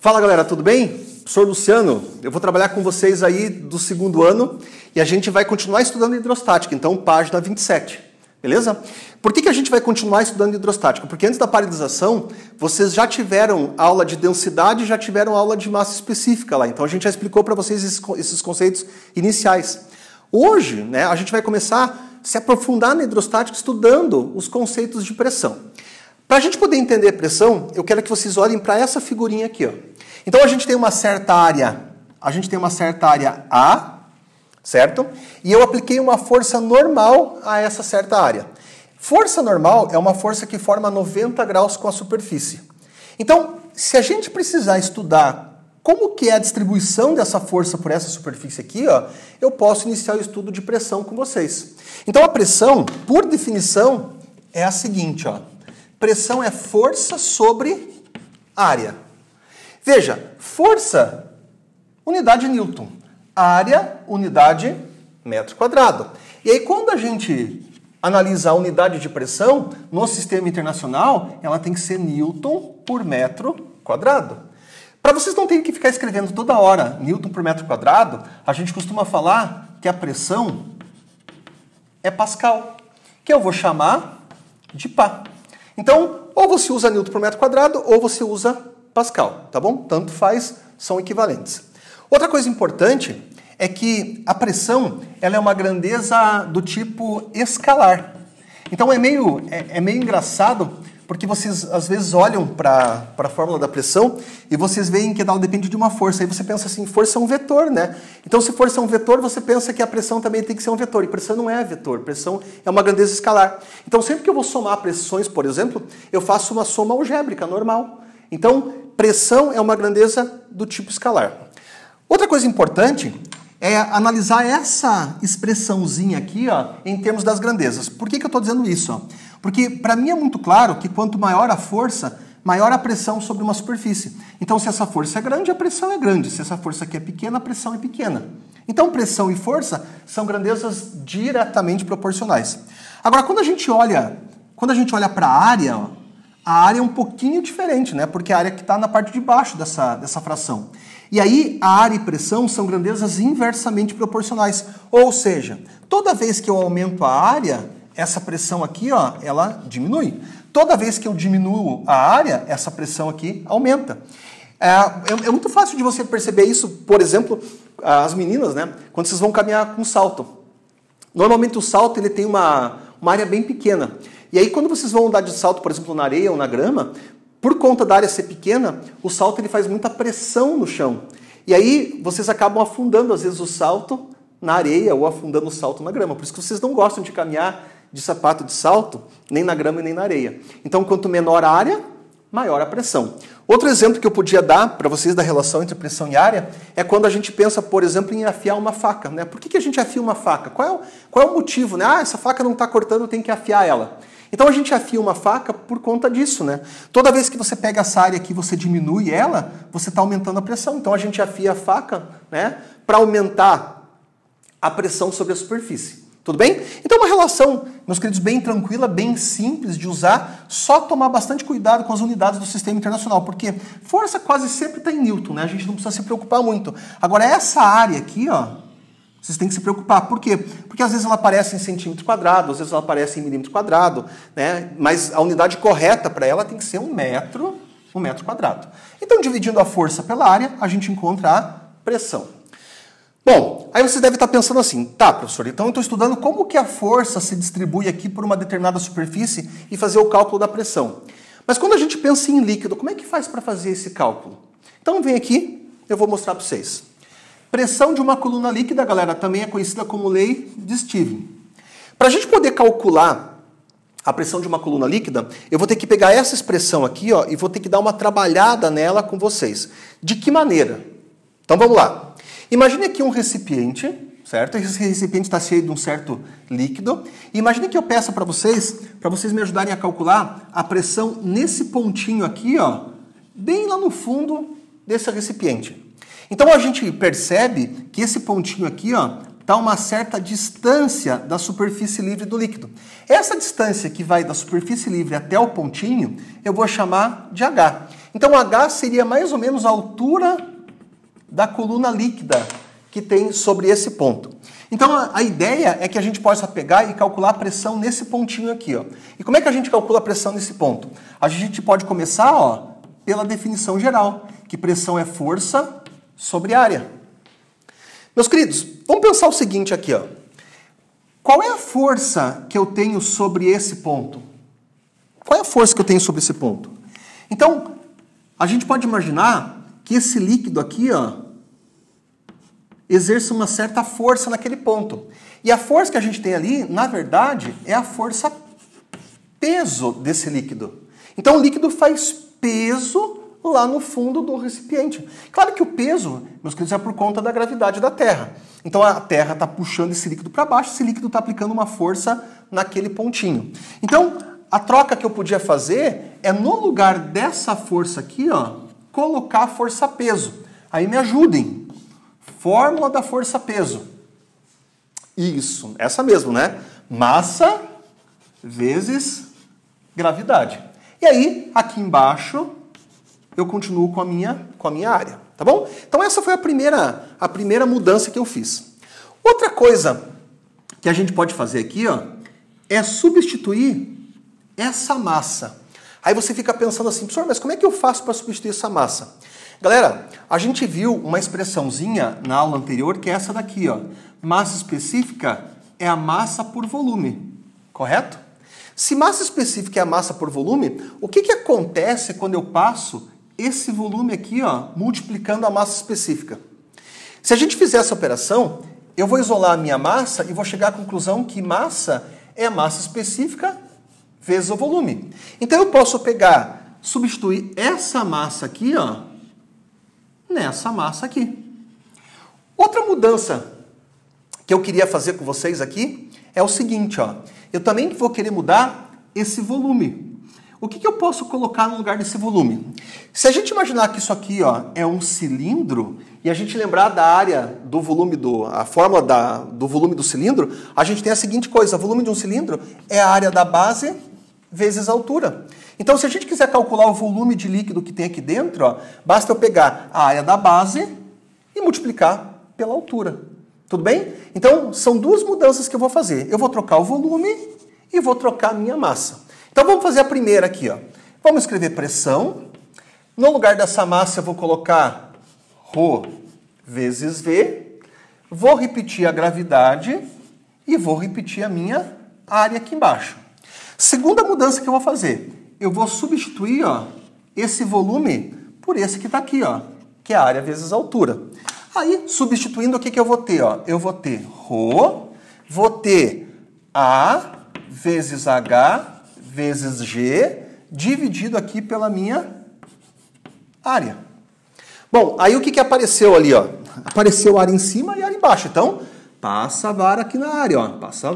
Fala galera, tudo bem? Sou Luciano, eu vou trabalhar com vocês aí do segundo ano e a gente vai continuar estudando hidrostática, então página 27, beleza? Por que a gente vai continuar estudando hidrostática? Porque antes da paralisação, vocês já tiveram aula de densidade e já tiveram aula de massa específica lá, então a gente já explicou para vocês esses conceitos iniciais. Hoje, né, a gente vai começar a se aprofundar na hidrostática estudando os conceitos de pressão. Para a gente poder entender pressão, eu quero que vocês olhem para essa figurinha aqui, ó. Então a gente tem uma certa área, A, certo? E eu apliquei uma força normal a essa certa área. Força normal é uma força que forma 90 graus com a superfície. Então, se a gente precisar estudar como que é a distribuição dessa força por essa superfície aqui, ó, eu posso iniciar o estudo de pressão com vocês. Então a pressão, por definição, é a seguinte, ó. Pressão é força sobre área. Veja, força, unidade Newton. Área, unidade metro quadrado. E aí, quando a gente analisa a unidade de pressão no sistema internacional, ela tem que ser Newton por metro quadrado. Para vocês não terem que ficar escrevendo toda hora Newton por metro quadrado, a gente costuma falar que a pressão é Pascal, que eu vou chamar de Pá. Então, ou você usa Newton por metro quadrado, ou você usa Pascal, tá bom? Tanto faz, são equivalentes. Outra coisa importante é que a pressão ela é uma grandeza do tipo escalar. Então é meio engraçado, porque vocês às vezes olham para a fórmula da pressão e vocês veem que ela depende de uma força. Aí você pensa assim, força é um vetor, né? Então se força é um vetor, você pensa que a pressão também tem que ser um vetor. E pressão não é vetor, pressão é uma grandeza escalar. Então sempre que eu vou somar pressões, por exemplo, eu faço uma soma algébrica normal. Então pressão é uma grandeza do tipo escalar. Outra coisa importante é analisar essa expressãozinha aqui, ó, em termos das grandezas. Por que eu estou dizendo isso? Ó? Porque para mim é muito claro que quanto maior a força, maior a pressão sobre uma superfície. Então se essa força é grande, a pressão é grande. Se essa força aqui é pequena, a pressão é pequena. Então pressão e força são grandezas diretamente proporcionais. Agora, quando a gente olha para a área, ó, a área é um pouquinho diferente, né? Porque a área que está na parte de baixo dessa fração. E aí, a área e pressão são grandezas inversamente proporcionais. Ou seja, toda vez que eu aumento a área, essa pressão aqui, ó, ela diminui. Toda vez que eu diminuo a área, essa pressão aqui aumenta. É muito fácil de você perceber isso, por exemplo, as meninas, né? Quando vocês vão caminhar com salto. Normalmente o salto ele tem uma área bem pequena. E aí, quando vocês vão andar de salto, por exemplo, na areia ou na grama, por conta da área ser pequena, o salto ele faz muita pressão no chão. E aí, vocês acabam afundando, às vezes, o salto na areia ou afundando o salto na grama. Por isso que vocês não gostam de caminhar de sapato de salto, nem na grama e nem na areia. Então, quanto menor a área, maior a pressão. Outro exemplo que eu podia dar para vocês da relação entre pressão e área é quando a gente pensa, por exemplo, em afiar uma faca, né? Por que a gente afia uma faca? Qual é o motivo, né? Ah, essa faca não está cortando, eu tenho que afiar ela. Então a gente afia uma faca por conta disso, né? Toda vez que você pega essa área aqui e você diminui ela, você está aumentando a pressão. Então a gente afia a faca, né, para aumentar a pressão sobre a superfície. Tudo bem? Então uma relação, meus queridos, bem tranquila, bem simples de usar, só tomar bastante cuidado com as unidades do sistema internacional, porque força quase sempre está em Newton, né? A gente não precisa se preocupar muito. Agora essa área aqui, ó, vocês têm que se preocupar. Por quê? Porque às vezes ela aparece em centímetro quadrado, às vezes ela aparece em milímetro quadrado, né? Mas a unidade correta para ela tem que ser um metro quadrado. Então, dividindo a força pela área, a gente encontra a pressão. Bom, aí você deve estar pensando assim, tá, professor, então eu estou estudando como que a força se distribui aqui por uma determinada superfície e fazer o cálculo da pressão. Mas quando a gente pensa em líquido, como é que faz para fazer esse cálculo? Então, vem aqui, eu vou mostrar para vocês. Pressão de uma coluna líquida, galera, também é conhecida como lei de Stevens. Para a gente poder calcular a pressão de uma coluna líquida, eu vou ter que pegar essa expressão aqui, ó, e vou ter que dar uma trabalhada nela com vocês. De que maneira? Então vamos lá. Imagine aqui um recipiente, certo? Esse recipiente está cheio de um certo líquido. E imagine que eu peça para vocês me ajudarem a calcular a pressão nesse pontinho aqui, ó, bem lá no fundo desse recipiente. Então a gente percebe que esse pontinho aqui, ó, está uma certa distância da superfície livre do líquido. Essa distância que vai da superfície livre até o pontinho, eu vou chamar de H. Então, H seria mais ou menos a altura da coluna líquida que tem sobre esse ponto. Então, a ideia é que a gente possa pegar e calcular a pressão nesse pontinho aqui, ó. E como é que a gente calcula a pressão nesse ponto? A gente pode começar, ó, pela definição geral, que pressão é força sobre área. Meus queridos, vamos pensar o seguinte aqui, ó. Qual é a força que eu tenho sobre esse ponto? Qual é a força que eu tenho sobre esse ponto? Então, a gente pode imaginar que esse líquido aqui, ó, exerce uma certa força naquele ponto. E a força que a gente tem ali, na verdade, é a força peso desse líquido. Então, o líquido faz peso lá no fundo do recipiente. Claro que o peso, meus queridos, é por conta da gravidade da Terra. Então, a Terra está puxando esse líquido para baixo, esse líquido está aplicando uma força naquele pontinho. Então, a troca que eu podia fazer é, no lugar dessa força aqui, ó, colocar a força-peso. Aí me ajudem. Fórmula da força-peso. Isso, essa mesmo, né? Massa vezes gravidade. E aí, aqui embaixo, eu continuo com a minha área, tá bom? Então essa foi a primeira mudança que eu fiz. Outra coisa que a gente pode fazer aqui, ó, é substituir essa massa. Aí você fica pensando assim, professor, mas como é que eu faço para substituir essa massa? Galera, a gente viu uma expressãozinha na aula anterior que é essa daqui, ó. Massa específica é a massa por volume, correto? Se massa específica é a massa por volume, o que acontece quando eu passo esse volume aqui, ó, multiplicando a massa específica? Se a gente fizer essa operação, eu vou isolar a minha massa e vou chegar à conclusão que massa é a massa específica vezes o volume. Então eu posso pegar, substituir essa massa aqui, ó, nessa massa aqui. Outra mudança que eu queria fazer com vocês aqui é o seguinte, ó. Eu também vou querer mudar esse volume. O que eu posso colocar no lugar desse volume? Se a gente imaginar que isso aqui, ó, é um cilindro, e a gente lembrar da área do volume, a fórmula do volume do cilindro, a gente tem a seguinte coisa, o volume de um cilindro é a área da base vezes a altura. Então, se a gente quiser calcular o volume de líquido que tem aqui dentro, ó, basta eu pegar a área da base e multiplicar pela altura. Tudo bem? Então, são duas mudanças que eu vou fazer. Eu vou trocar o volume e vou trocar a minha massa. Então, vamos fazer a primeira aqui, ó. Vamos escrever pressão. No lugar dessa massa, eu vou colocar ρ vezes V. Vou repetir a gravidade e vou repetir a minha área aqui embaixo. Segunda mudança que eu vou fazer. Eu vou substituir, ó, esse volume por esse que está aqui, ó, que é a área vezes a altura. Aí, substituindo, o que eu vou ter? Ó? Eu vou ter ρ, vou ter A vezes H vezes G, dividido aqui pela minha área. Bom, aí o que apareceu ali? Ó? Apareceu área em cima e área embaixo. Então, passa a vara aqui na área. Ó. Passa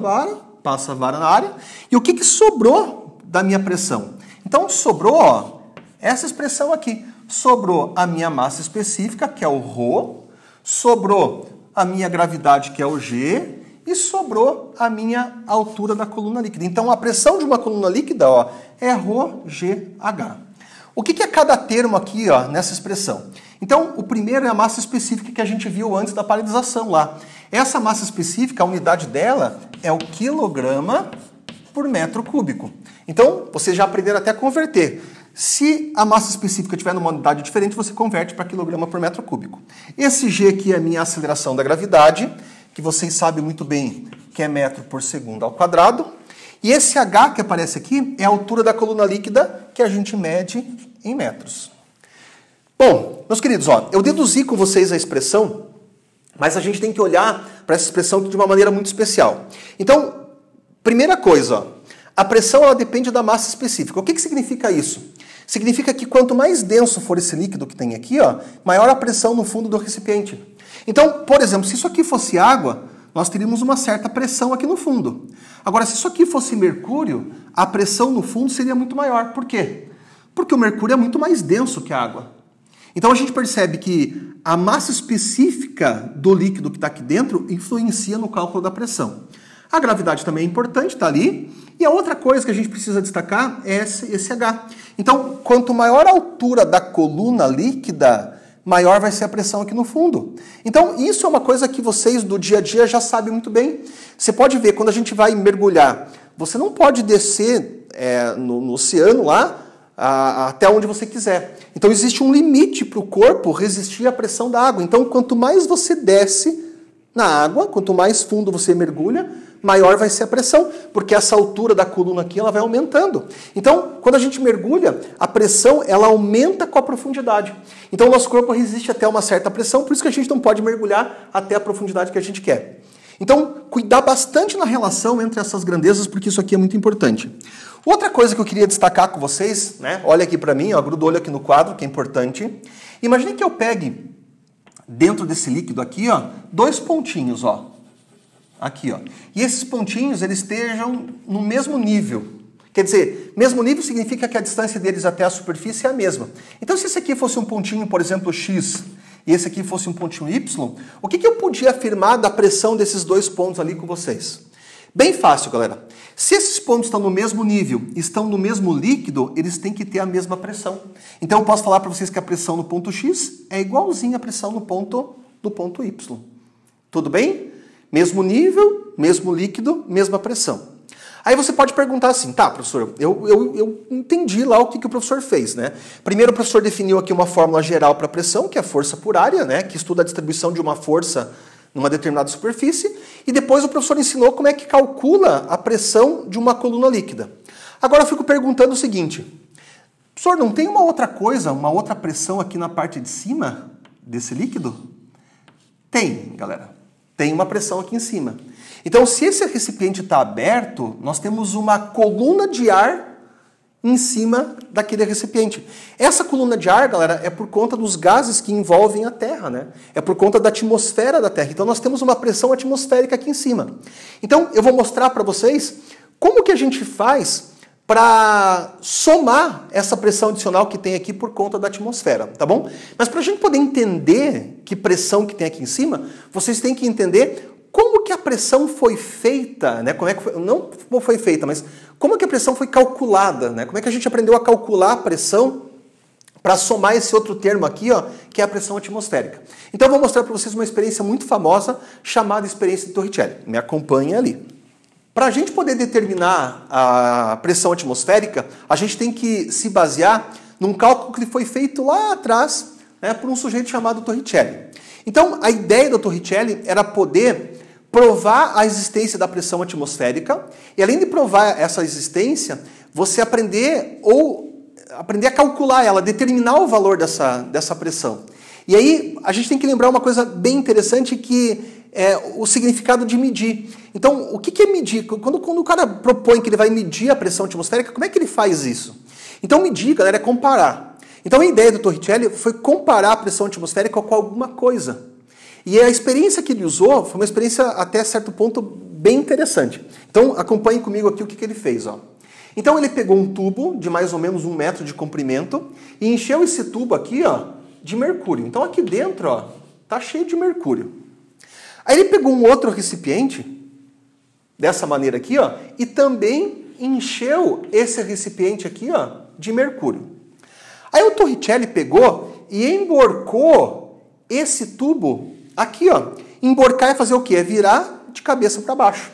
a vara na área. E o que sobrou da minha pressão? Então, sobrou, ó, essa expressão aqui. Sobrou a minha massa específica, que é o ρ, sobrou a minha gravidade, que é o G, e sobrou a minha altura da coluna líquida. Então, a pressão de uma coluna líquida, ó, é ρGH. O que é cada termo aqui, ó, nessa expressão? Então, o primeiro é a massa específica que a gente viu antes da paralisação lá. Essa massa específica, a unidade dela é o quilograma por metro cúbico. Então, vocês já aprenderam até a converter. Se a massa específica tiver numa unidade diferente, você converte para quilograma por metro cúbico. Esse G aqui é a minha aceleração da gravidade, que vocês sabem muito bem que é metro por segundo ao quadrado. E esse H que aparece aqui é a altura da coluna líquida que a gente mede em metros. Bom, meus queridos, ó, eu deduzi com vocês a expressão, mas a gente tem que olhar para essa expressão de uma maneira muito especial. Então, primeira coisa, ó, a pressão ela depende da massa específica. O que significa isso? Significa que quanto mais denso for esse líquido que tem aqui, ó, maior a pressão no fundo do recipiente. Então, por exemplo, se isso aqui fosse água, nós teríamos uma certa pressão aqui no fundo. Agora, se isso aqui fosse mercúrio, a pressão no fundo seria muito maior. Por quê? Porque o mercúrio é muito mais denso que a água. Então a gente percebe que a massa específica do líquido que está aqui dentro influencia no cálculo da pressão. A gravidade também é importante, está ali. E a outra coisa que a gente precisa destacar é esse H. Então, quanto maior a altura da coluna líquida, maior vai ser a pressão aqui no fundo. Então, isso é uma coisa que vocês do dia a dia já sabem muito bem. Você pode ver, quando a gente vai mergulhar, você não pode descer no oceano lá até onde você quiser. Então, existe um limite para o corpo resistir à pressão da água. Então, quanto mais você desce na água, quanto mais fundo você mergulha, maior vai ser a pressão, porque essa altura da coluna aqui ela vai aumentando. Então, quando a gente mergulha, a pressão ela aumenta com a profundidade. Então, o nosso corpo resiste até uma certa pressão, por isso que a gente não pode mergulhar até a profundidade que a gente quer. Então, cuidar bastante na relação entre essas grandezas, porque isso aqui é muito importante. Outra coisa que eu queria destacar com vocês, né? Olha aqui para mim, ó, gruda o olho aqui no quadro, que é importante. Imagine que eu pegue dentro desse líquido aqui, ó, 2 pontinhos, ó. Aqui, ó. E esses pontinhos, eles estejam no mesmo nível. Quer dizer, mesmo nível significa que a distância deles até a superfície é a mesma. Então, se esse aqui fosse um pontinho, por exemplo, X, e esse aqui fosse um pontinho Y, o que eu podia afirmar da pressão desses 2 pontos ali com vocês? Bem fácil, galera. Se esses pontos estão no mesmo nível, estão no mesmo líquido, eles têm que ter a mesma pressão. Então, eu posso falar para vocês que a pressão no ponto X é igualzinha à pressão no ponto Y. Tudo bem? Mesmo nível, mesmo líquido, mesma pressão. Aí você pode perguntar assim, tá, professor, eu entendi lá o que o professor fez, né? Primeiro o professor definiu aqui uma fórmula geral para a pressão, que é a força por área, né? Que estuda a distribuição de uma força numa determinada superfície. E depois o professor ensinou como é que calcula a pressão de uma coluna líquida. Agora eu fico perguntando o seguinte, professor, não tem uma outra coisa, uma outra pressão aqui na parte de cima desse líquido? Tem, galera. Tem uma pressão aqui em cima. Então, se esse recipiente está aberto, nós temos uma coluna de ar em cima daquele recipiente. Essa coluna de ar, galera, é por conta dos gases que envolvem a Terra, né? É por conta da atmosfera da Terra. Então, nós temos uma pressão atmosférica aqui em cima. Então, eu vou mostrar para vocês como que a gente faz para somar essa pressão adicional que tem aqui por conta da atmosfera, tá bom? Mas para a gente poder entender que pressão que tem aqui em cima, vocês têm que entender como que a pressão foi feita, né? Como é que foi, não como foi feita, mas como que a pressão foi calculada, né? Como é que a gente aprendeu a calcular a pressão para somar esse outro termo aqui, ó, que é a pressão atmosférica. Então eu vou mostrar para vocês uma experiência muito famosa chamada experiência de Torricelli. Me acompanhem ali. Para a gente poder determinar a pressão atmosférica, a gente tem que se basear num cálculo que foi feito lá atrás, né, por um sujeito chamado Torricelli. Então, a ideia do Torricelli era poder provar a existência da pressão atmosférica e, além de provar essa existência, você aprender a calcular ela, determinar o valor dessa pressão. E aí, a gente tem que lembrar uma coisa bem interessante que é o significado de medir. Então, o que é medir? Quando o cara propõe que ele vai medir a pressão atmosférica, como é que ele faz isso? Então, medir, galera, é comparar. Então, a ideia do Torricelli foi comparar a pressão atmosférica com alguma coisa. E a experiência que ele usou foi uma experiência, até certo ponto, bem interessante. Então, acompanhe comigo aqui o que ele fez. Ó. Então, ele pegou um tubo de mais ou menos 1 metro de comprimento e encheu esse tubo aqui, ó, de mercúrio. Então, aqui dentro, ó, tá cheio de mercúrio. Aí ele pegou um outro recipiente, dessa maneira aqui, ó, e também encheu esse recipiente aqui, ó, de mercúrio. Aí o Torricelli pegou e emborcou esse tubo aqui, ó. Emborcar é fazer o quê? É virar de cabeça para baixo.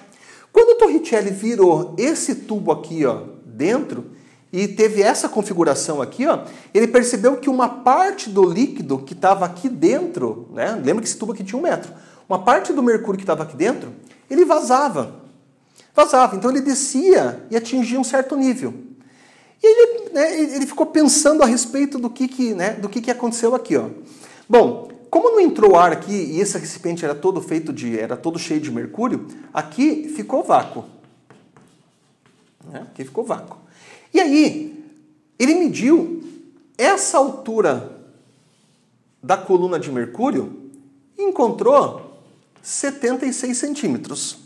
Quando o Torricelli virou esse tubo aqui, ó, dentro, e teve essa configuração aqui, ó, ele percebeu que uma parte do líquido que estava aqui dentro, né? Lembra que esse tubo aqui tinha 1 metro. Uma parte do mercúrio que estava aqui dentro, ele vazava. Então ele descia e atingia um certo nível. E ele ficou pensando a respeito do que aconteceu aqui. Ó. Bom, como não entrou ar aqui e esse recipiente era todo cheio de mercúrio, aqui ficou vácuo. Aqui ficou vácuo. E aí, ele mediu essa altura da coluna de mercúrio e encontrou 76 centímetros.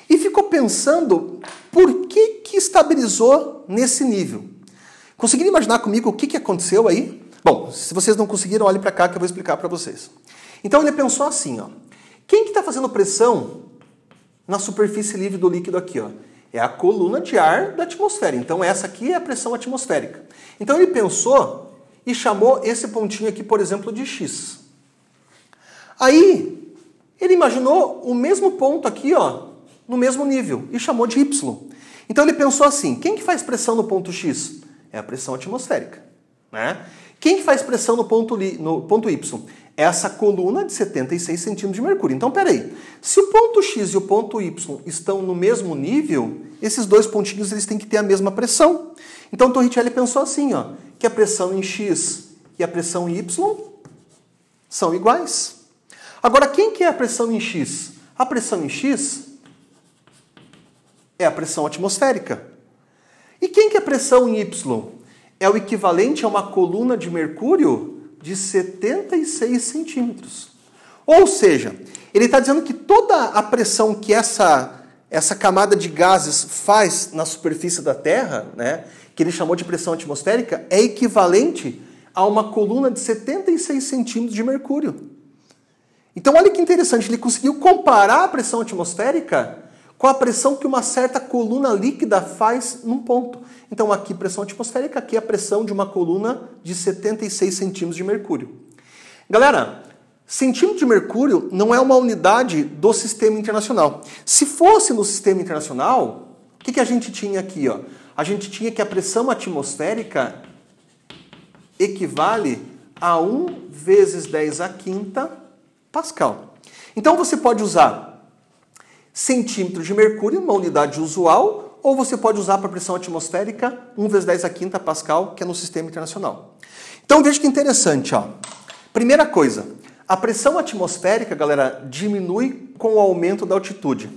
E ficou pensando por que estabilizou nesse nível. Conseguiram imaginar comigo o que aconteceu aí? Bom, se vocês não conseguiram, olhem para cá que eu vou explicar para vocês. Então ele pensou assim, ó, quem que está fazendo pressão na superfície livre do líquido aqui? Ó? É a coluna de ar da atmosfera. Então essa aqui é a pressão atmosférica. Então ele pensou e chamou esse pontinho aqui, por exemplo, de X. Aí ele imaginou o mesmo ponto aqui, ó, no mesmo nível, e chamou de Y. Então ele pensou assim, quem que faz pressão no ponto X? É a pressão atmosférica. Né? Quem que faz pressão no ponto Y? É essa coluna de 76 centímetros de mercúrio. Então, peraí, se o ponto X e o ponto Y estão no mesmo nível, esses dois pontinhos eles têm que ter a mesma pressão. Então, Torricelli pensou assim, ó, que a pressão em X e a pressão em Y são iguais. Agora, quem que é a pressão em X? A pressão em X é a pressão atmosférica. E quem que é a pressão em Y? É o equivalente a uma coluna de mercúrio de 76 centímetros. Ou seja, ele está dizendo que toda a pressão que essa camada de gases faz na superfície da Terra, né, que ele chamou de pressão atmosférica, é equivalente a uma coluna de 76 centímetros de mercúrio. Então, olha que interessante, ele conseguiu comparar a pressão atmosférica com a pressão que uma certa coluna líquida faz num ponto. Então, aqui pressão atmosférica, aqui a pressão de uma coluna de 76 centímetros de mercúrio. Galera, centímetro de mercúrio não é uma unidade do sistema internacional. Se fosse no sistema internacional, o que a gente tinha aqui? Ó? A gente tinha que a pressão atmosférica equivale a 1 vezes 10 à quinta Pascal. Então, você pode usar centímetro de mercúrio, uma unidade usual, ou você pode usar para pressão atmosférica 1 vezes 10 à quinta Pascal, que é no sistema internacional. Então veja que interessante, ó. Primeira coisa, a pressão atmosférica, galera, diminui com o aumento da altitude.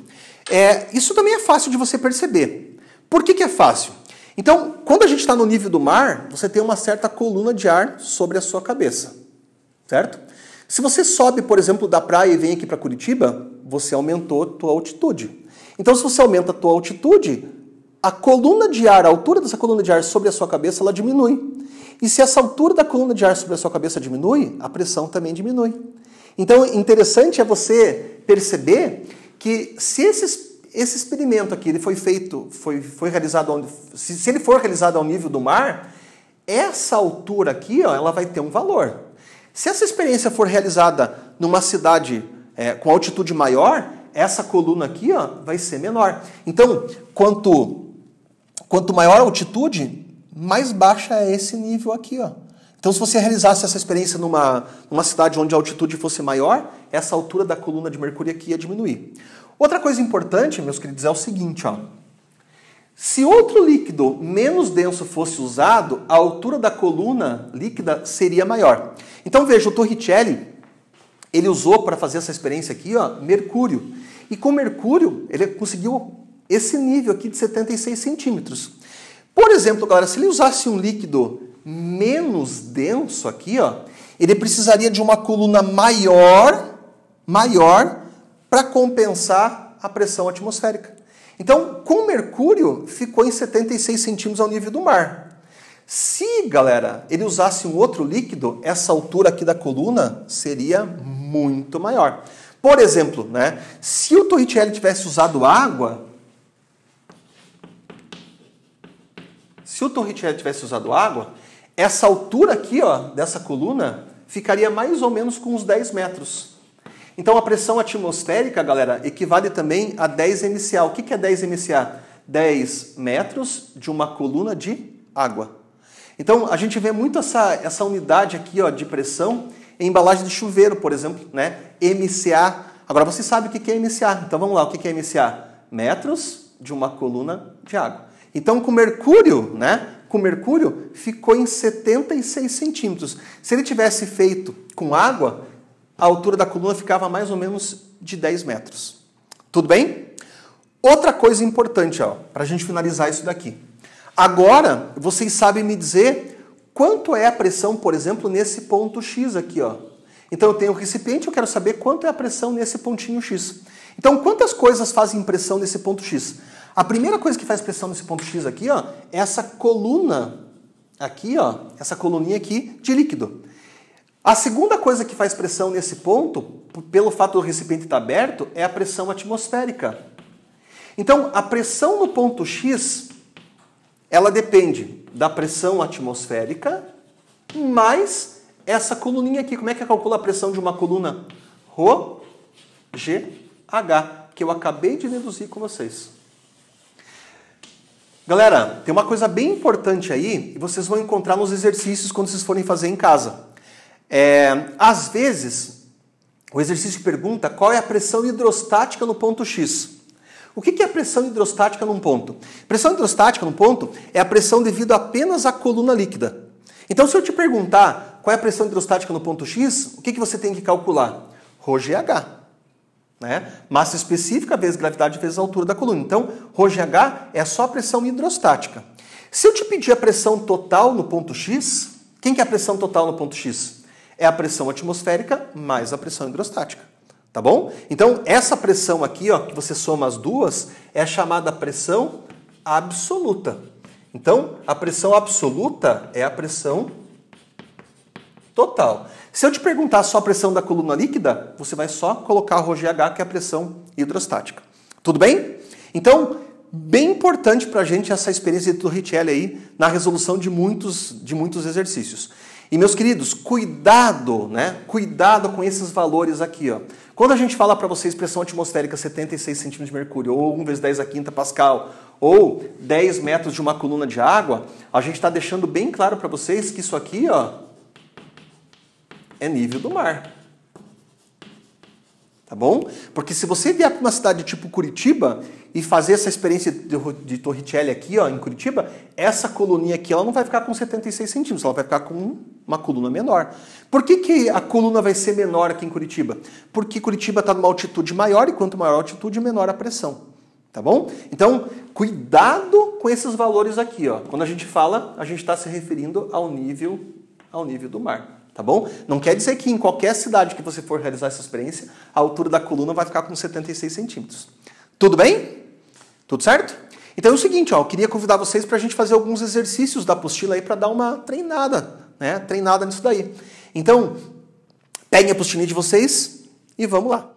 Isso também é fácil de você perceber. Por que é fácil? Então, quando a gente está no nível do mar, você tem uma certa coluna de ar sobre a sua cabeça, certo? Se você sobe, por exemplo, da praia e vem aqui para Curitiba, você aumentou a tua altitude. Então, se você aumenta a tua altitude, a coluna de ar, a altura dessa coluna de ar sobre a sua cabeça, ela diminui. E se essa altura da coluna de ar sobre a sua cabeça diminui, a pressão também diminui. Então, interessante é você perceber que se esse experimento aqui ele foi realizado, se ele for realizado ao nível do mar, essa altura aqui, ó, ela vai ter um valor. Se essa experiência for realizada numa cidade com altitude maior, essa coluna aqui, ó, vai ser menor. Então, quanto maior a altitude, mais baixa é esse nível aqui. Ó. Então, se você realizasse essa experiência numa cidade onde a altitude fosse maior, essa altura da coluna de mercúrio aqui ia diminuir. Outra coisa importante, meus queridos, é o seguinte, ó. Se outro líquido menos denso fosse usado, a altura da coluna líquida seria maior. Então veja, o Torricelli, ele usou para fazer essa experiência aqui, ó, mercúrio. E com mercúrio, ele conseguiu esse nível aqui de 76 centímetros. Por exemplo, galera, se ele usasse um líquido menos denso aqui, ó, ele precisaria de uma coluna maior para compensar a pressão atmosférica. Então, com mercúrio, ficou em 76 centímetros ao nível do mar. Se, galera, ele usasse um outro líquido, essa altura aqui da coluna seria muito maior. Por exemplo, né, se o Torricelli tivesse usado água, essa altura aqui, ó, dessa coluna ficaria mais ou menos com uns 10 metros. Então, a pressão atmosférica, galera, equivale também a 10 MCA. O que é 10 MCA? 10 metros de uma coluna de água. Então, a gente vê muito essa unidade aqui, ó, de pressão em embalagem de chuveiro, por exemplo, né? MCA. Agora, você sabe o que é MCA. Então, vamos lá. O que é MCA? Metros de uma coluna de água. Então, com mercúrio, né? Com mercúrio, ficou em 76 centímetros. Se ele tivesse feito com água, a altura da coluna ficava mais ou menos de 10 metros. Tudo bem? Outra coisa importante, para a gente finalizar isso daqui. Agora, vocês sabem me dizer quanto é a pressão, por exemplo, nesse ponto X aqui. Ó. Então, eu tenho o recipiente, eu quero saber quanto é a pressão nesse pontinho X. Então, quantas coisas fazem pressão nesse ponto X? A primeira coisa que faz pressão nesse ponto X aqui, ó, é essa coluna aqui, ó, essa coluninha aqui de líquido. A segunda coisa que faz pressão nesse ponto, pelo fato do recipiente estar aberto, é a pressão atmosférica. Então, a pressão no ponto X, ela depende da pressão atmosférica mais essa coluninha aqui. Como é que calcula a pressão de uma coluna? Rho GH, que eu acabei de deduzir com vocês. Galera, tem uma coisa bem importante aí, e vocês vão encontrar nos exercícios quando vocês forem fazer em casa. Às vezes, o exercício pergunta qual é a pressão hidrostática no ponto X. O que é a pressão hidrostática num ponto? Pressão hidrostática num ponto é a pressão devido apenas à coluna líquida. Então, se eu te perguntar qual é a pressão hidrostática no ponto X, o que você tem que calcular? ρgh. Né? Massa específica vezes gravidade vezes a altura da coluna. Então, ρgh é só a pressão hidrostática. Se eu te pedir a pressão total no ponto X, quem que é a pressão total no ponto X? É a pressão atmosférica mais a pressão hidrostática. Tá bom? Então, essa pressão aqui, ó, que você soma as duas, é a chamada pressão absoluta. Então, a pressão absoluta é a pressão total. Se eu te perguntar só a pressão da coluna líquida, você vai só colocar o ρgh, que é a pressão hidrostática. Tudo bem? Então, bem importante para a gente essa experiência de Torricelli aí na resolução de muitos exercícios. E, meus queridos, cuidado, né? Cuidado com esses valores aqui, ó. Quando a gente fala para vocês pressão atmosférica 76 centímetros de mercúrio, ou 1 vezes 10 a quinta pascal, ou 10 metros de uma coluna de água, a gente está deixando bem claro para vocês que isso aqui, ó, é nível do mar. Tá bom? Porque se você vier para uma cidade tipo Curitiba e fazer essa experiência de Torricelli aqui, ó, em Curitiba, essa coluninha aqui ela não vai ficar com 76 centímetros, ela vai ficar com uma coluna menor. Por que a coluna vai ser menor aqui em Curitiba? Porque Curitiba está numa altitude maior e quanto maior a altitude, menor a pressão. Tá bom? Então, cuidado com esses valores aqui, ó. Quando a gente fala, a gente está se referindo ao nível do mar. Tá bom? Não quer dizer que em qualquer cidade que você for realizar essa experiência, a altura da coluna vai ficar com 76 centímetros. Tudo bem? Tudo certo? Então é o seguinte, ó, eu queria convidar vocês para a gente fazer alguns exercícios da apostila aí para dar uma treinada, né? Treinada nisso daí. Então, peguem a apostilinha de vocês e vamos lá.